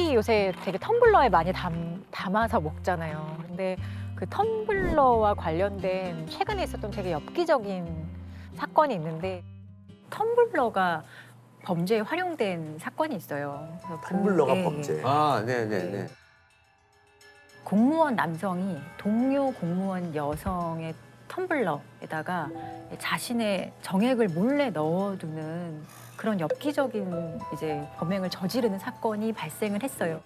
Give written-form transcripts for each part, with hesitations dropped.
우리 요새 되게 텀블러에 많이 담아서 먹잖아요. 근데 그 텀블러와 관련된 최근에 있었던 되게 엽기적인 사건이 있는데 텀블러가 범죄에 활용된 사건이 있어요. 그래서 텀블러가 예, 범죄. 아, 네네네. 공무원 남성이 동료 공무원 여성의 텀블러에다가 자신의 정액을 몰래 넣어두는 그런 엽기적인 이제 범행을 저지르는 사건이 발생을 했어요.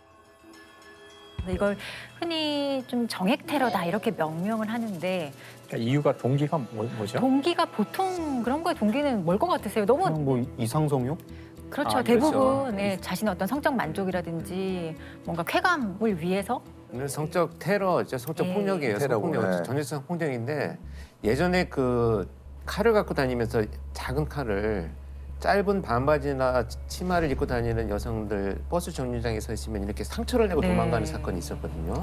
그래서 이걸 흔히 좀 정액 테러다 이렇게 명명을 하는데 그러니까 이유가 동기가 뭐죠? 동기가 보통 그런 거에 동기는 뭘 것 같으세요? 너무 그냥 뭐 이상성욕? 그렇죠. 아, 대부분 그렇죠. 예, 자신의 어떤 성적 만족이라든지 뭔가 쾌감을 위해서 오늘 성적 테러죠. 성적 네. 폭력이에요. 테러고, 성폭력. 네. 전형성 폭력인데 예전에 그 칼을 갖고 다니면서 작은 칼을 짧은 반바지나 치마를 입고 다니는 여성들 버스 정류장에 서 있으면 이렇게 상처를 내고 네. 도망가는 사건이 있었거든요.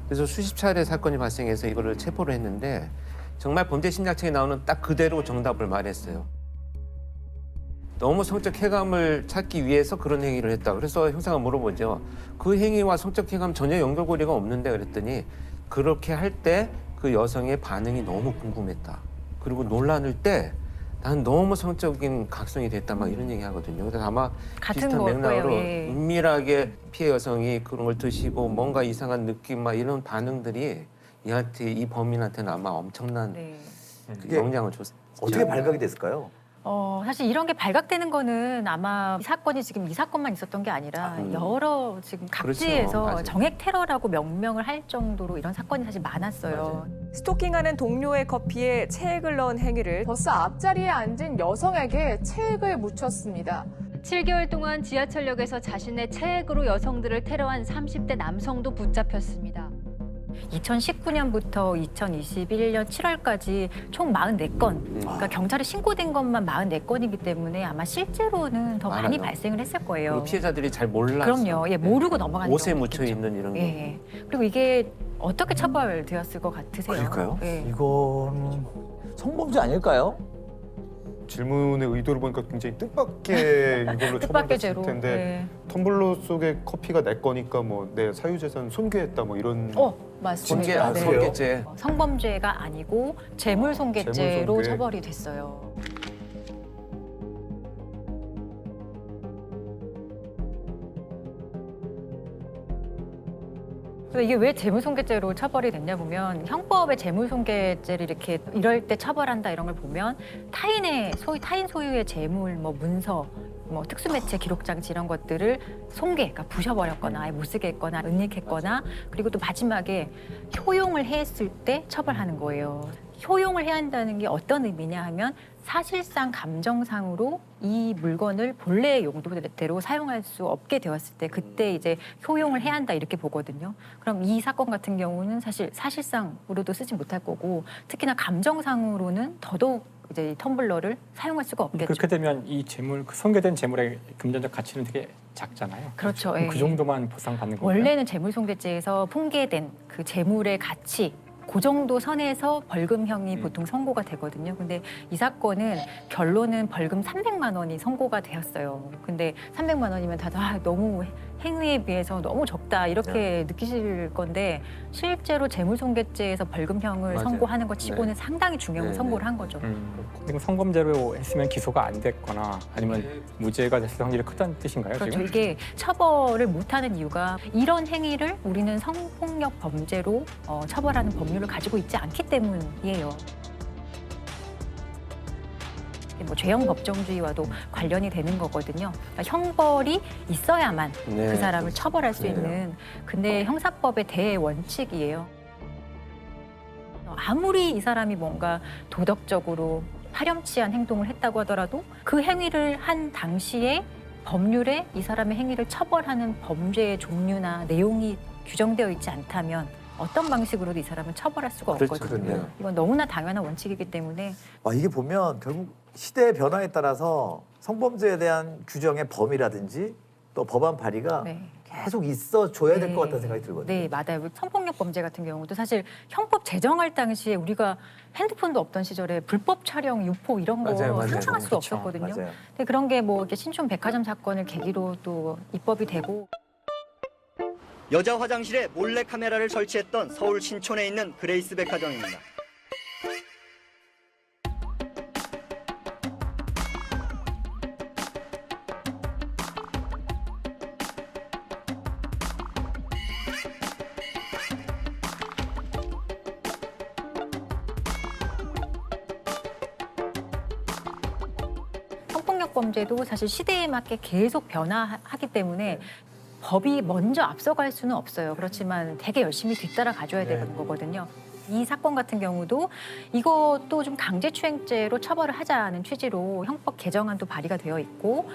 그래서 수십 차례 사건이 발생해서 이거를 체포를 했는데 정말 범죄 심리학책에 나오는 딱 그대로 정답을 말했어요. 너무 성적 쾌감을 찾기 위해서 그런 행위를 했다. 그래서 형사가 물어보죠. 그 행위와 성적 쾌감 전혀 연결고리가 없는데 그랬더니 그렇게 할 때 그 여성의 반응이 너무 궁금했다. 그리고 놀라는 때 난 너무 성적인 각성이 됐다 막 이런 얘기 하거든요. 그래서 아마 같은 비슷한 걸 맥락으로 거예요. 예. 은밀하게 피해 여성이 그런 걸 드시고 뭔가 이상한 느낌 막 이런 반응들이 얘한테 이 범인한테는 아마 엄청난 네. 그게 영향을 줬죠. 어떻게 발각이 됐을까요? 사실 이런 게 발각되는 거는 아마 이 사건이 지금 이 사건만 있었던 게 아니라 여러 지금 각지에서 그렇죠. 맞아요. 정액 테러라고 명명을 할 정도로 이런 사건이 사실 많았어요. 스토킹하는 동료의 커피에 체액을 넣은 행위를 버스 앞자리에 앉은 여성에게 체액을 묻혔습니다. 7개월 동안 지하철역에서 자신의 체액으로 여성들을 테러한 30대 남성도 붙잡혔습니다. 2019년부터 2021년 7월까지 총 44건, 그러니까 경찰에 신고된 것만 44건이기 때문에 아마 실제로는 더 많이 많아요. 발생을 했을 거예요. 그리고 피해자들이 잘 몰라서 그럼요. 예, 모르고 넘어가는 옷에 경우도 묻혀 있겠죠. 있는 이런 거. 예. 그리고 이게 어떻게 처벌되었을 것 같으세요? 그럴까요? 예. 이거는 성범죄 아닐까요? 질문의 의도를 보니까 굉장히 뜻밖의 이걸로 뜻밖의 처벌됐을 죄로. 텐데 예. 텀블러 속에 커피가 내 거니까 뭐 내 사유재산 손괴했다 뭐 이런 맞습니다. 손괴, 아, 네. 그래요? 손괴죄. 성범죄가 아니고 재물손괴죄로 재물손괴. 처벌이 됐어요. 그래서 이게 왜 재물손괴죄로 처벌이 됐냐 보면 형법의 재물손괴죄를 이렇게 이럴 때 처벌한다 이런 걸 보면 타인 소유의 재물, 뭐 문서, 뭐 특수매체 기록장치 이런 것들을 손괴, 그러니까 부셔버렸거나 아예 못 쓰게 했거나 은닉했거나 그리고 또 마지막에 효용을 했을 때 처벌하는 거예요. 효용을 해야 한다는 게 어떤 의미냐 하면 사실상 감정상으로 이 물건을 본래의 용도대로 사용할 수 없게 되었을 때 그때 이제 효용을 해야 한다 이렇게 보거든요. 그럼 이 사건 같은 경우는 사실 사실상으로도 쓰지 못할 거고 특히나 감정상으로는 더더욱 이제 이 텀블러를 사용할 수가 없겠죠. 그렇게 되면 이 재물, 그 손괴된 재물의 금전적 가치는 되게 작잖아요. 그렇죠. 그럼 예. 그 정도만 보상받는 건가요? 원래는 재물손괴죄에서 풍계된 그 재물의 가치 그 정도 선에서 벌금형이 보통 선고가 되거든요. 근데 이 사건은 결론은 벌금 300만 원이 선고가 되었어요. 근데 300만 원이면 다들 너무 행위에 비해서 너무 적다 이렇게 느끼실 건데 실제로 재물손괴죄에서 벌금형을 맞아요. 선고하는 것 치고는 상당히 중요한 네, 선고를 네. 한 거죠. 그리고 성범죄로 했으면 기소가 안 됐거나 아니면 무죄가 됐을 확률이 크다는 뜻인가요? 그렇죠. 지금? 이게 처벌을 못하는 이유가 이런 행위를 우리는 성폭력 범죄로 처벌하는 법률을 가지고 있지 않기 때문이에요. 뭐 죄형 법정주의와도 관련이 되는 거거든요. 그러니까 형벌이 있어야만 네. 그 사람을 처벌할 수 네. 있는 근데 형사법의 대원칙이에요. 아무리 이 사람이 뭔가 도덕적으로 파렴치한 행동을 했다고 하더라도 그 행위를 한 당시에 법률에 이 사람의 행위를 처벌하는 범죄의 종류나 내용이 규정되어 있지 않다면 어떤 방식으로도 이 사람을 처벌할 수가 그렇죠. 없거든요. 그렇네요. 이건 너무나 당연한 원칙이기 때문에 와, 이게 보면 결국 시대의 변화에 따라서 성범죄에 대한 규정의 범위라든지 또 법안 발의가 네. 계속 있어줘야 될 네. 것 같다는 생각이 들거든요. 네, 맞아요. 성폭력 범죄 같은 경우도 사실 형법 제정할 당시에 우리가 핸드폰도 없던 시절에 불법 촬영, 유포 이런 거 맞아요, 맞아요. 상상할 수가 그렇죠. 없었거든요. 맞아요. 근데 그런 게 뭐 이렇게 신촌 백화점 사건을 계기로 또 입법이 되고 여자 화장실에 몰래 카메라를 설치했던 서울 신촌에 있는 그레이스 백화점입니다. 성폭력 범죄도 사실 시대에 맞게 계속 변화하기 때문에 법이 먼저 앞서갈 수는 없어요. 그렇지만 되게 열심히 뒤따라 가줘야 되는 거거든요. 이 사건 같은 경우도 이것도 좀 강제추행죄로 처벌을 하자는 취지로 형법 개정안도 발의가 되어 있고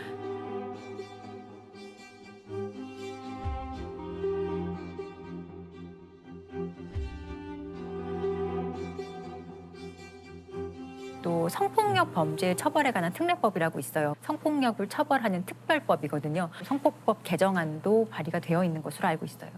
또 성폭력 범죄 처벌에 관한 특례법이라고 있어요. 성폭력을 처벌하는 특별법이거든요. 성폭법 개정안도 발의가 되어 있는 것으로 알고 있어요.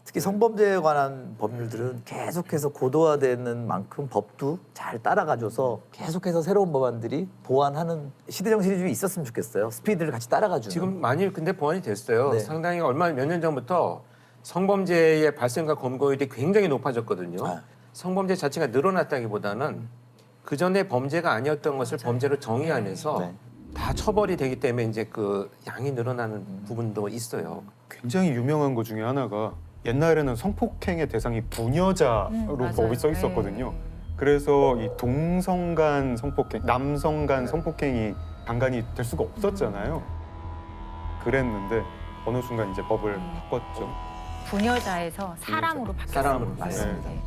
특히 성범죄에 관한 법률들은 계속해서 고도화되는 만큼 법도 잘 따라가줘서 계속해서 새로운 법안들이 보완하는 시대 정신이 좀 있었으면 좋겠어요. 스피드를 같이 따라가주는. 지금 많이 근데 보완이 됐어요. 네. 상당히 몇 년 전부터 성범죄의 발생과 검거율이 굉장히 높아졌거든요. 아. 성범죄 자체가 늘어났다기보다는 그 전에 범죄가 아니었던 것을 범죄로 정의하면서 네. 다 처벌이 되기 때문에 이제 그 양이 늘어나는 부분도 있어요. 굉장히 유명한 것 중에 하나가 옛날에는 성폭행의 대상이 부녀자로 맞아요. 법이 써 있었거든요. 네. 그래서 이 동성 간 성폭행, 남성 간 성폭행이 간간이 될 수가 없었잖아요. 그랬는데 어느 순간 이제 법을 바꿨죠. 부녀자에서 사람으로 바뀌었어요. 사람으로 맞습니다. 네.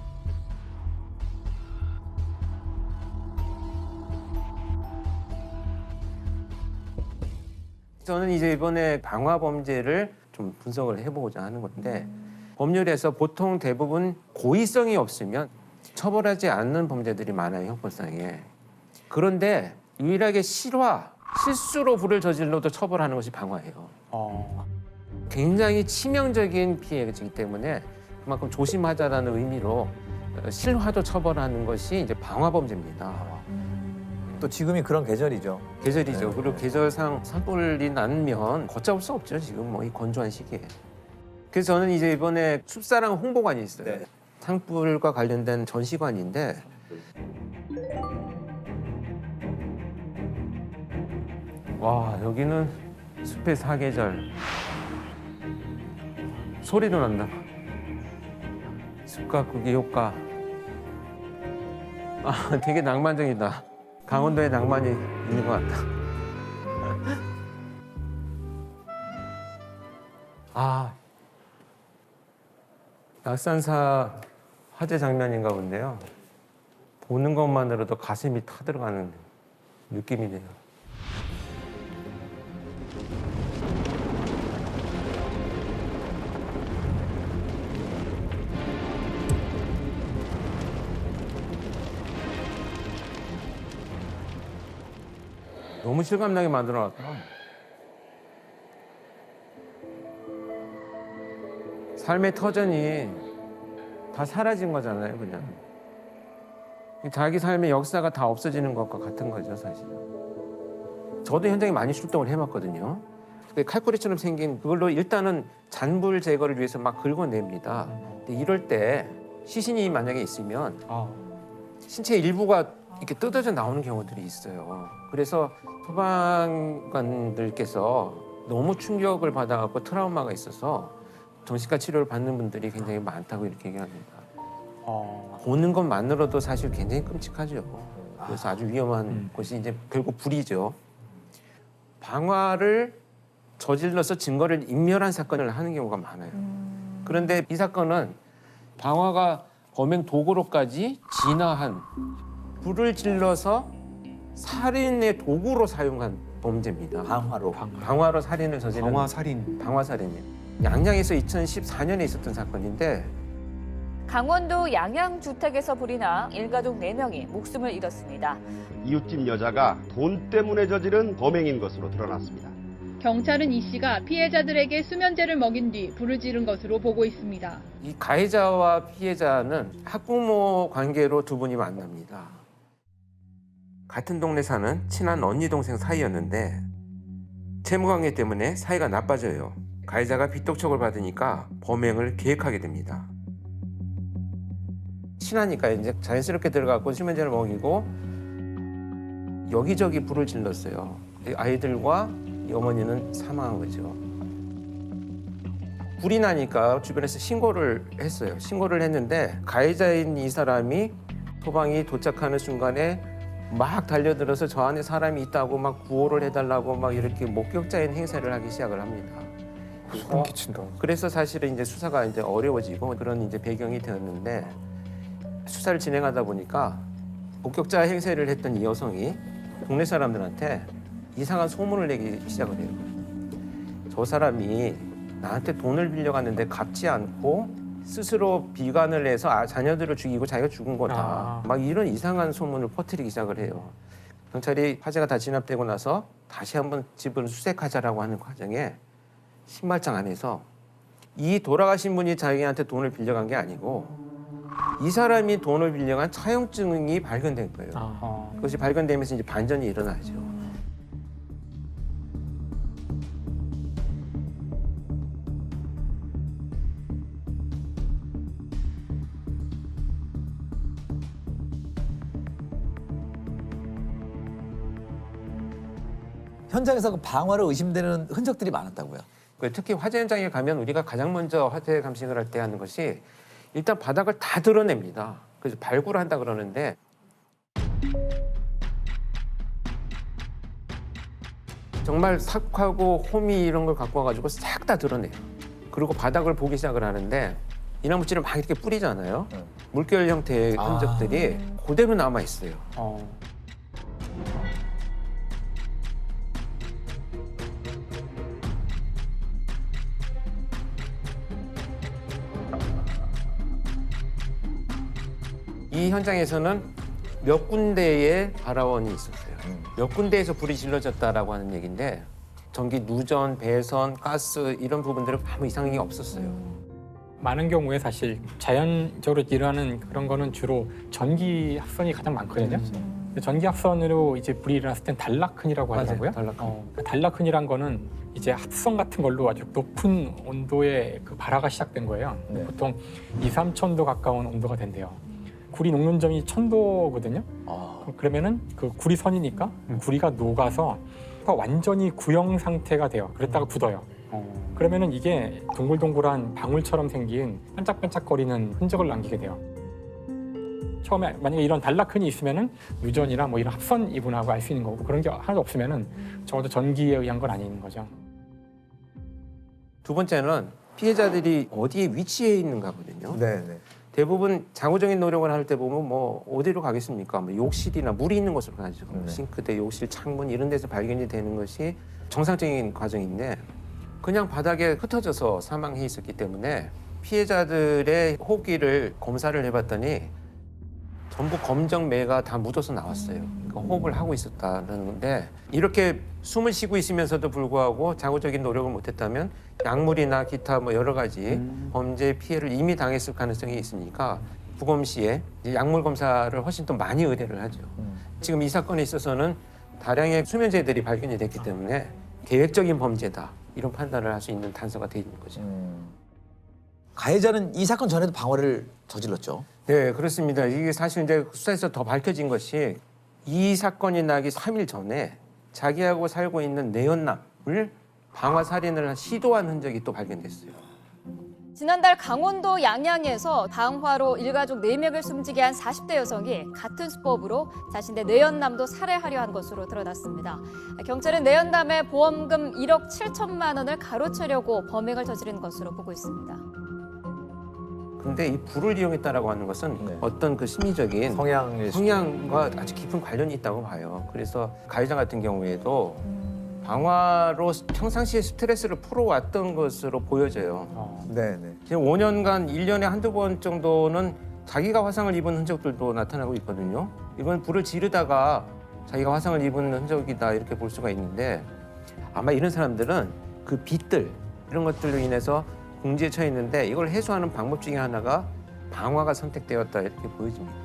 저는 이제 이번에 방화 범죄를 좀 분석을 해보고자 하는 건데 법률에서 보통 대부분 고의성이 없으면 처벌하지 않는 범죄들이 많아요, 형법상에. 그런데 유일하게 실수로 불을 저질러도 처벌하는 것이 방화예요. 굉장히 치명적인 피해이기 때문에 그만큼 조심하자라는 의미로 실화도 처벌하는 것이 이제 방화 범죄입니다. 또 지금이 그런 계절이죠. 계절이죠. 네. 그리고 계절상 산불이 나면 걷잡을 수 없죠. 지금 뭐 이 건조한 시기에. 그래서 저는 이제 이번에 숲사랑 홍보관이 있어요. 네. 산불과 관련된 전시관인데 와, 여기는 숲의 사계절. 소리도 난다. 숲 가꾸기 효과. 아, 되게 낭만적이다. 강원도에 낭만이 있는 것 같다. 아, 낙산사 화재 장면인가 본데요. 보는 것만으로도 가슴이 타들어가는 느낌이네요. 너무 실감나게 만들어놨다. 삶의 터전이 다 사라진 거잖아요, 그냥. 자기 삶의 역사가 다 없어지는 것과 같은 거죠, 사실. 저도 현장에 많이 출동을 해봤거든요. 칼꾸리처럼 생긴 그걸로 일단은 잔불 제거를 위해서 막 긁어냅니다. 근데 이럴 때 시신이 만약에 있으면 신체 일부가 이렇게 뜯어져 나오는 경우들이 있어요. 그래서 소방관들께서 너무 충격을 받아갖고 트라우마가 있어서 정신과 치료를 받는 분들이 굉장히 많다고 이렇게 얘기합니다. 보는 것만으로도 사실 굉장히 끔찍하죠. 그래서 아주 위험한 것이 이제 결국 불이죠. 방화를 저질러서 증거를 인멸한 사건을 하는 경우가 많아요. 그런데 이 사건은 방화가 범행 도구로까지 진화한 불을 질러서 살인의 도구로 사용한 범죄입니다. 방화로 살인을 저지른 방화살인이에요. 양양에서 2014년에 있었던 사건인데 강원도 양양주택에서 불이 나 일가족 4명이 목숨을 잃었습니다. 이웃집 여자가 돈 때문에 저지른 범행인 것으로 드러났습니다. 경찰은 이 씨가 피해자들에게 수면제를 먹인 뒤 불을 지른 것으로 보고 있습니다. 이 가해자와 피해자는 학부모 관계로 두 분이 만납니다. 같은 동네 사는 친한 언니 동생 사이였는데 채무 관계 때문에 사이가 나빠져요. 가해자가 빚독촉을 받으니까 범행을 계획하게 됩니다. 친하니까 이제 자연스럽게 들어가고 수면제를 먹이고 여기저기 불을 질렀어요. 아이들과 이 어머니는 사망한 거죠. 불이 나니까 주변에서 신고를 했어요. 신고를 했는데 가해자인 이 사람이 소방이 도착하는 순간에 막 달려들어서 저 안에 사람이 있다고 막 구호를 해달라고 막 이렇게 목격자인 행세를 하기 시작을 합니다. 소름 끼친다. 그래서 사실은 이제 수사가 이제 어려워지고 그런 이제 배경이 되었는데 수사를 진행하다 보니까 목격자 행세를 했던 이 여성이 동네 사람들한테 이상한 소문을 내기 시작을 해요. 저 사람이 나한테 돈을 빌려갔는데 갚지 않고 스스로 비관을 해서 자녀들을 죽이고 자기가 죽은 거다. 막 이런 이상한 소문을 퍼뜨리기 시작을 해요. 경찰이 화재가 다 진압되고 나서 다시 한번 집을 수색하자라고 하는 과정에 신발장 안에서 이 돌아가신 분이 자기한테 돈을 빌려간 게 아니고 이 사람이 돈을 빌려간 차용증이 발견된 거예요. 그것이 발견되면서 이제 반전이 일어나죠. 현장에서 그 방화로 의심되는 흔적들이 많았다고요. 특히 화재 현장에 가면 우리가 가장 먼저 화재 감식을 할 때 하는 것이 일단 바닥을 다 드러냅니다. 그래서 발굴을 한다 그러는데 정말 삭하고 호미 이런 걸 갖고 와가지고 싹 다 드러내요. 그리고 바닥을 보기 시작을 하는데 이나무질을 막 이렇게 뿌리잖아요. 물결 형태의 흔적들이 그대로 남아 있어요. 이 현장에서는 몇 군데의 발화원이 있었어요. 몇 군데에서 불이 질러졌다라고 하는 얘기인데 전기 누전, 배선, 가스 이런 부분들은 아무 이상이 없었어요. 많은 경우에 사실 자연적으로 일어나는 그런 거는 주로 전기 합선이 가장 많거든요. 전기 합선으로 이제 불이 일어났을 땐 단락흔이라고 하더라고요. 단락흔이란 거는 이제 합선 같은 걸로 아주 높은 온도의 그 발화가 시작된 거예요. 보통 2, 3,000도 가까운 온도가 된대요. 구리 녹는 점이 1,000도거든요. 그러면은 그 구리 선이니까 구리가 녹아서 완전히 구형 상태가 돼요. 그랬다가 굳어요. 그러면은 이게 동글동글한 방울처럼 생긴 반짝반짝거리는 흔적을 남기게 돼요. 처음에 만약에 이런 단락흔이 있으면은 누전이나 뭐 이런 합선 이분하고 알 수 있는 거고 그런 게 하나도 없으면은 적어도 전기에 의한 건 아닌 거죠. 두 번째는 피해자들이 어디에 위치해 있는가거든요. 네네. 대부분 장구적인 노력을 할 때 보면 뭐 어디로 가겠습니까? 뭐 욕실이나 물이 있는 곳으로 가죠. 싱크대, 욕실, 창문 이런 데서 발견이 되는 것이 정상적인 과정인데 그냥 바닥에 흩어져서 사망해 있었기 때문에 피해자들의 호흡기를 검사를 해봤더니 전부 검정매가 다 묻어서 나왔어요. 그러니까 호흡을 하고 있었다는 건데 이렇게 숨을 쉬고 있으면서도 불구하고 자구적인 노력을 못했다면 약물이나 기타 뭐 여러 가지 범죄 피해를 이미 당했을 가능성이 있으니까 부검 시에 약물 검사를 훨씬 더 많이 의뢰를 하죠. 지금 이 사건에 있어서는 다량의 수면제들이 발견이 됐기 때문에 계획적인 범죄다 이런 판단을 할 수 있는 단서가 돼 있는 거죠. 가해자는 이 사건 전에도 방화를 저질렀죠. 네, 그렇습니다. 이게 사실 이제 수사에서 더 밝혀진 것이 이 사건이 나기 3일 전에 자기하고 살고 있는 내연남을 방화 살인을 시도한 흔적이 또 발견됐어요. 지난달 강원도 양양에서 방화로 일가족 4명을 숨지게 한 40대 여성이 같은 수법으로 자신의 내연남도 살해하려 한 것으로 드러났습니다. 경찰은 내연남의 보험금 1억 7천만 원을 가로채려고 범행을 저지른 것으로 보고 있습니다. 근데 이 불을 이용했다라고 하는 것은 어떤 그 심리적인 성향과 아주 깊은 관련이 있다고 봐요. 그래서 가해자 같은 경우에도 방화로 평상시에 스트레스를 풀어왔던 것으로 보여져요. 네네. 지금 5년간 1년에 한두 번 정도는 자기가 화상을 입은 흔적들도 나타나고 있거든요. 이건 불을 지르다가 자기가 화상을 입은 흔적이다 이렇게 볼 수가 있는데 아마 이런 사람들은 그 빚들 이런 것들로 인해서 궁지에 처했는데 이걸 해소하는 방법 중에 하나가 방화가 선택되었다 이렇게 보여집니다.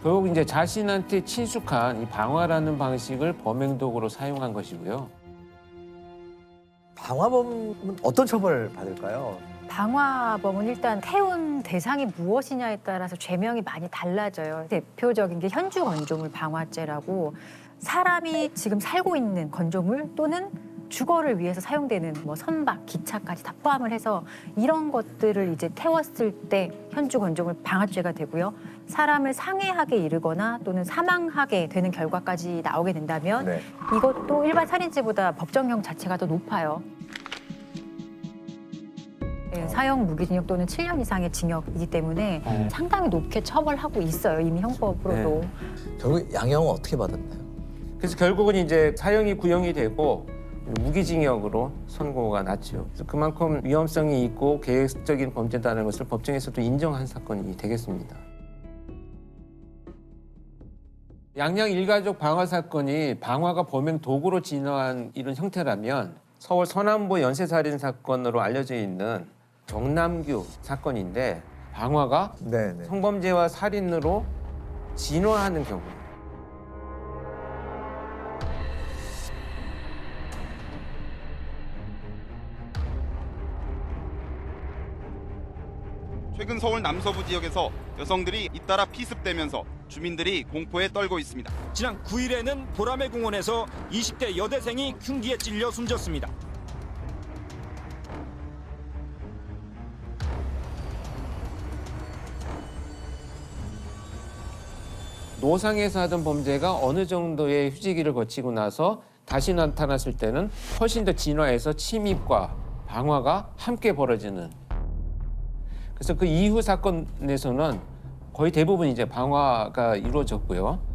결국 이제 자신한테 친숙한 이 방화라는 방식을 범행 도구로 사용한 것이고요. 방화범은 어떤 처벌을 받을까요? 방화범은 일단 태운 대상이 무엇이냐에 따라서 죄명이 많이 달라져요. 대표적인 게 현주 건조물 방화죄라고 사람이 지금 살고 있는 건조물 또는 주거를 위해서 사용되는 뭐 선박, 기차까지 다 포함을 해서 이런 것들을 이제 태웠을 때 현주 건조물 방화죄가 되고요. 사람을 상해하게 이르거나 또는 사망하게 되는 결과까지 나오게 된다면 네. 이것도 일반 살인죄보다 법정형 자체가 더 높아요. 네, 사형 무기징역 또는 7년 이상의 징역이기 때문에 상당히 높게 처벌하고 있어요. 이미 형법으로도. 결국 양형은 어떻게 받았나요? 그래서 결국은 이제 사형이 구형이 되고 무기징역으로 선고가 났죠. 그래서 그만큼 위험성이 있고 계획적인 범죄다는 것을 법정에서도 인정한 사건이 되겠습니다. 양양 일가족 방화 사건이 방화가 범행 도구로 진화한 이런 형태라면 서울 서남부 연쇄살인 사건으로 알려져 있는 정남규 사건인데 방화가 네네. 성범죄와 살인으로 진화하는 경우. 최근 서울 남서부 지역에서 여성들이 잇따라 피습되면서 주민들이 공포에 떨고 있습니다. 지난 9일에는 보라매 공원에서 20대 여대생이 흉기에 찔려 숨졌습니다. 노상에서 하던 범죄가 어느 정도의 휴지기를 거치고 나서 다시 나타났을 때는 훨씬 더 진화해서 침입과 방화가 함께 벌어지는. 그래서 그 이후 사건에서는 거의 대부분 이제 방화가 이루어졌고요.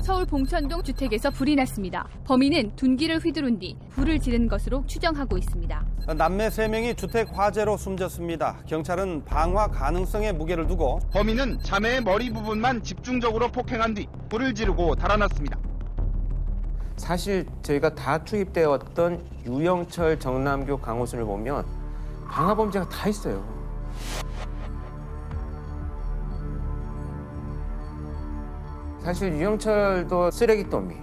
서울 봉천동 주택에서 불이 났습니다. 범인은 둔기를 휘두른 뒤 불을 지른 것으로 추정하고 있습니다. 남매 3명이 주택 화재로 숨졌습니다. 경찰은 방화 가능성에 무게를 두고 범인은 자매의 머리 부분만 집중적으로 폭행한 뒤 불을 지르고 달아났습니다. 사실 저희가 다 투입되었던 유영철, 정남규, 강호순을 보면 방화 범죄가 다 있어요. 사실 유영철도 쓰레기 더미,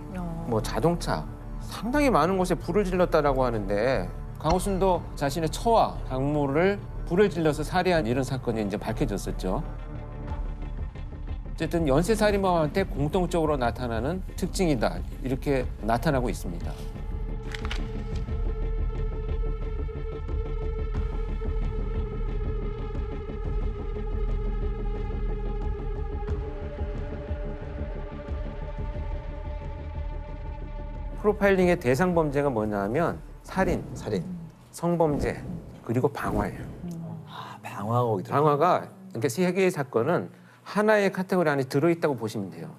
뭐 자동차 상당히 많은 곳에 불을 질렀다라고 하는데 강호순도 자신의 처와 작물을 불을 질러서 살해한 이런 사건이 이제 밝혀졌었죠. 어쨌든 연쇄살인범한테 공통적으로 나타나는 특징이다 이렇게 나타나고 있습니다. 프로파일링의 대상 범죄가 뭐냐면 살인, 성범죄, 그리고 방화예요. 방화가 거기 들어가요. 방화가 그러니까 세 개의 사건은 하나의 카테고리 안에 들어있다고 보시면 돼요.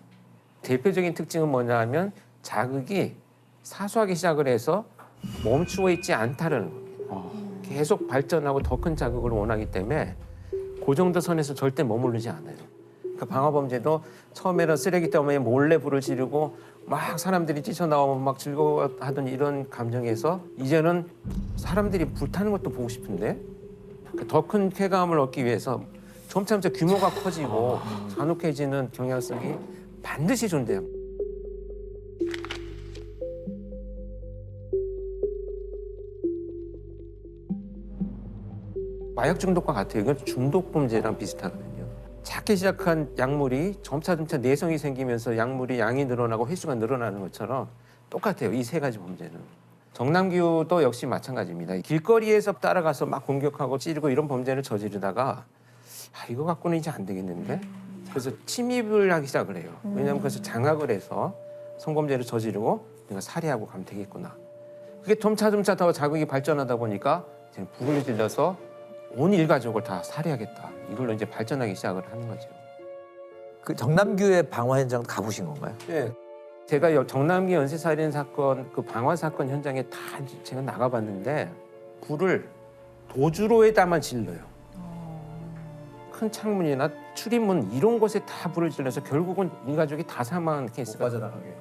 대표적인 특징은 뭐냐면 자극이 사소하게 시작을 해서 멈추어 있지 않다는 겁니다. 계속 발전하고 더 큰 자극을 원하기 때문에 그 정도 선에서 절대 머무르지 않아요. 그러니까 방화 범죄도 처음에는 쓰레기 더미에 몰래 불을 지르고 막 사람들이 뛰쳐나오면 막 즐거워하던 이런 감정에서 이제는 사람들이 불타는 것도 보고 싶은데 더 큰 쾌감을 얻기 위해서 점차 규모가 커지고 잔혹해지는 경향성이 반드시 존재해요. 마약 중독과 같아요. 이건 중독 범죄랑 비슷하거든요. 작게 시작한 약물이 점차 내성이 생기면서 약물이 양이 늘어나고 횟수가 늘어나는 것처럼 똑같아요. 이 세 가지 범죄는. 정남규도 역시 마찬가지입니다. 길거리에서 따라가서 막 공격하고 찌르고 이런 범죄를 저지르다가 이거 갖고는 이제 안 되겠는데? 그래서 침입을 하기 시작을 해요. 왜냐하면 그래서 장악을 해서 성범죄를 저지르고 내가 살해하고 가면 되겠구나. 그게 점차 더 자극이 발전하다 보니까 이제 불을 질러서 온 일가족을 다 살해하겠다. 이걸로 이제 발전하기 시작을 하는 거죠. 그 정남규의 방화 현장 가보신 건가요? 네. 제가 정남규 연쇄살인 사건 그 방화 사건 현장에 다 제가 나가봤는데 불을 도주로에다만 질러요. 큰 창문이나 출입문 이런 곳에 다 불을 질러서 결국은 일가족이 다 사망한 케이스가. 빠져나가게.